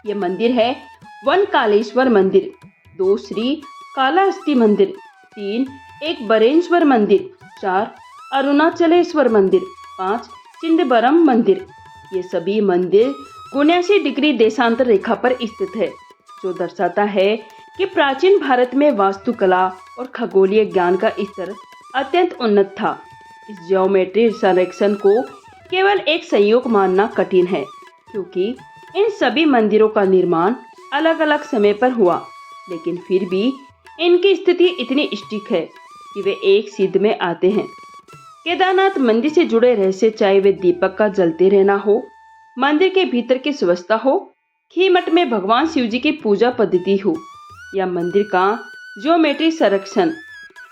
ये मंदिर है 1 कालेश्वर मंदिर, 2 श्री कालाहस्ती मंदिर, 3 एक बरेश्वर मंदिर, 4 अरुणाचलेश्वर मंदिर, 5 चिदंबरम मंदिर। ये सभी मंदिर 79 डिग्री देशांतर रेखा पर स्थित है, जो दर्शाता है कि प्राचीन भारत में वास्तुकला और खगोलीय ज्ञान का स्तर अत्यंत उन्नत था। इस ज्योमेट्री संरक्षण को केवल एक संयोग मानना कठिन है, क्योंकि इन सभी मंदिरों का निर्माण अलग अलग समय पर हुआ, लेकिन फिर भी इनकी स्थिति इतनी सटीक है कि वे एक सिद्ध में आते हैं। केदारनाथ मंदिर से जुड़े रहस्य, चाहे वे दीपक का जलते रहना हो, मंदिर के भीतर की व्यवस्था हो, खीर मठ में भगवान शिव जी की पूजा पद्धति हो, या मंदिर का ज्योमेट्री संरक्षण,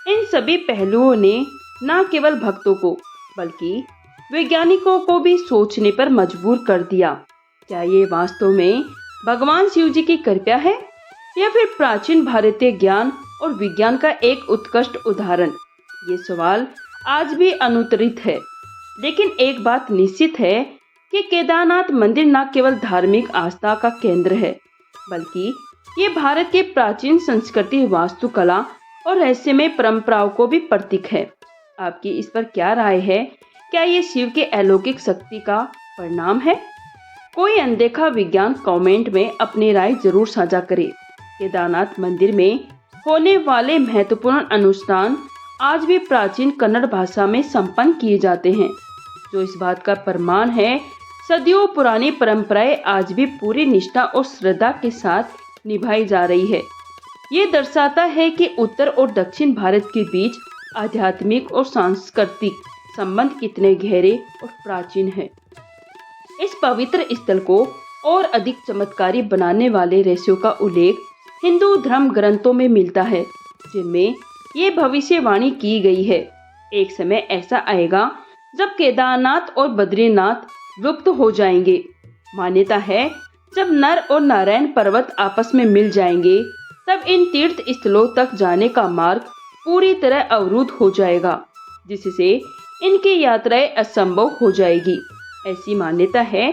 इन सभी पहलुओं ने न केवल भक्तों को बल्कि वैज्ञानिकों को भी सोचने पर मजबूर कर दिया। क्या ये वास्तव में भगवान शिव जी की कृपा है या फिर प्राचीन भारतीय ज्ञान और विज्ञान का एक उत्कृष्ट उदाहरण? ये सवाल आज भी अनुत्तरित है। लेकिन एक बात निश्चित है कि केदारनाथ मंदिर न केवल धार्मिक आस्था का केंद्र है, बल्कि ये भारत के प्राचीन संस्कृति, वास्तुकला और रहस्यमय परंपराओं को भी प्रतीक है। आपकी इस पर क्या राय है? क्या ये शिव के अलौकिक शक्ति का परिणाम है? कोई अनदेखा विज्ञान कमेंट में अपनी राय जरूर साझा करें। केदारनाथ मंदिर में होने वाले महत्वपूर्ण अनुष्ठान आज भी प्राचीन कन्नड़ भाषा में संपन्न किए जाते हैं, जो इस बात का प्रमाण है सदियों पुरानी परंपराएं आज भी पूरी निष्ठा और श्रद्धा के साथ निभाई जा रही है। ये दर्शाता है कि उत्तर और दक्षिण भारत के बीच आध्यात्मिक और सांस्कृतिक संबंध कितने गहरे और प्राचीन हैं। इस पवित्र स्थल को और अधिक चमत्कारी बनाने वाले रहस्यों का उल्लेख हिंदू धर्म ग्रंथों में मिलता है, जिनमें ये भविष्यवाणी की गई है। एक समय ऐसा आएगा जब केदारनाथ और बद्रीनाथ लुप्त हो जाएंगे। मान्यता है जब नर और नारायण पर्वत आपस में मिल जाएंगे, तब इन तीर्थ स्थलों तक जाने का मार्ग पूरी तरह अवरुद्ध हो जाएगा, जिससे इनकी यात्राएं असंभव हो जाएगी। ऐसी मान्यता है।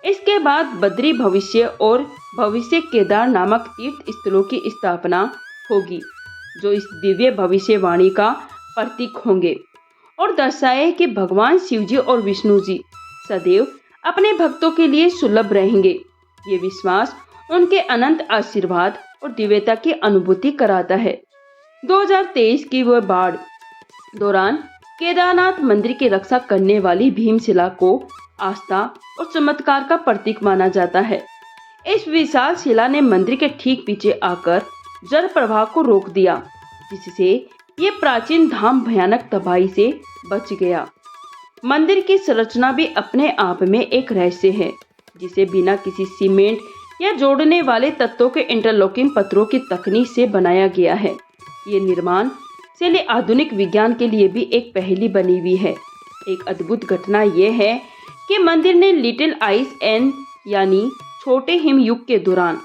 इसके बाद बद्री भविष्य और भविष्य केदार नामक तीर्थ स्थलों की स्थापना होगी, जो इस दिव्य भविष्यवाणी का प्रतीक होंगे और दर्शाए कि भगवान शिव जी और विष्णु जी सदैव अपने भक्तों के लिए सुलभ रहेंगे। ये विश्वास उनके अनंत आशीर्वाद और दिव्यता की अनुभूति कराता है। 2023 की वह बाढ़ दौरान केदारनाथ मंदिर की रक्षा करने वाली भीमशिला को आस्था और चमत्कार का प्रतीक माना जाता है। इस विशाल शिला ने मंदिर के ठीक पीछे आकर जल प्रवाह को रोक दिया, जिससे ये प्राचीन धाम भयानक तबाही से बच गया। मंदिर की संरचना भी अपने आप में एक रहस्य है, जिसे बिना किसी सीमेंट या जोड़ने वाले तत्वों के इंटरलॉकिंग पत्थरों की तकनीक से बनाया गया है। ये निर्माण शैली आधुनिक विज्ञान के लिए भी एक पहेली बनी हुई है। एक अद्भुत घटना यह है कि मंदिर ने लिटिल आइस एज यानी छोटे हिमयुग के दौरान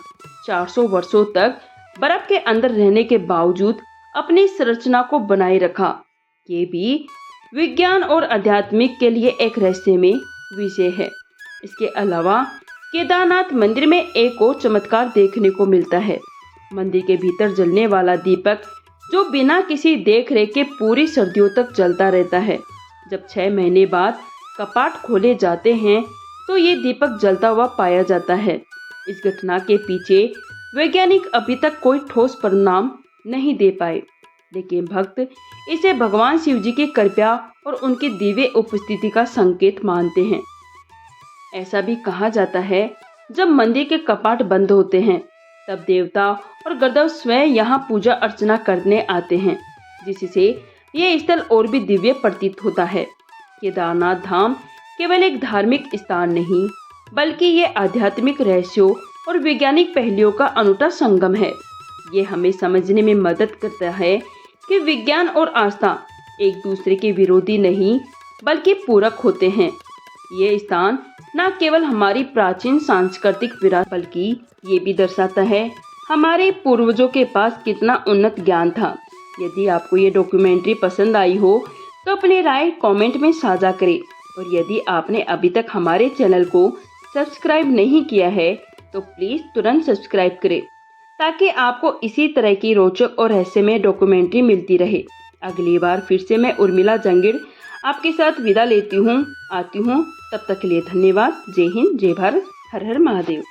400 वर्षों तक बर्फ के अंदर रहने के बावजूद अपनी संरचना को बनाए रखा। ये भी विज्ञान और आध्यात्मिक के लिए एक रहस्यमय विषय है। इसके अलावा केदारनाथ मंदिर में एक और चमत्कार देखने को मिलता है। मंदिर के भीतर जलने वाला दीपक, जो बिना किसी देखरेख के पूरी सर्दियों तक जलता रहता है। जब 6 महीने बाद कपाट खोले जाते हैं तो ये दीपक जलता हुआ पाया जाता है। इस घटना के पीछे वैज्ञानिक अभी तक कोई ठोस परिणाम नहीं दे पाए, लेकिन भक्त इसे भगवान शिव जी की कृपा और उनकी दिव्य उपस्थिति का संकेत मानते हैं। ऐसा भी कहा जाता है, जब मंदिर के कपाट बंद होते हैं तब देवता और गंधर्व स्वयं यहाँ पूजा अर्चना करने आते हैं, जिससे ये स्थल और भी दिव्य प्रतीत होता है। केदारनाथ धाम केवल एक धार्मिक स्थान नहीं, बल्कि ये आध्यात्मिक रहस्यों और वैज्ञानिक पहलुओं का अनूठा संगम है। ये हमें समझने में मदद करता है कि विज्ञान और आस्था एक दूसरे के विरोधी नहीं, बल्कि पूरक होते हैं। ये स्थान न केवल हमारी प्राचीन सांस्कृतिक विरासत, बल्कि ये भी दर्शाता है हमारे पूर्वजों के पास कितना उन्नत ज्ञान था। यदि आपको ये डॉक्यूमेंट्री पसंद आई हो तो अपनी राय कमेंट में साझा करें, और यदि आपने अभी तक हमारे चैनल को सब्सक्राइब नहीं किया है तो प्लीज़ तुरंत सब्सक्राइब करें, ताकि आपको इसी तरह की रोचक और रहस्यमय डॉक्यूमेंट्री मिलती रहे। अगली बार फिर से मैं उर्मिला जंगिड़ आपके साथ विदा लेती हूँ, आती हूँ। तब तक के लिए धन्यवाद। जय हिंद, जय भारत, हर हर महादेव।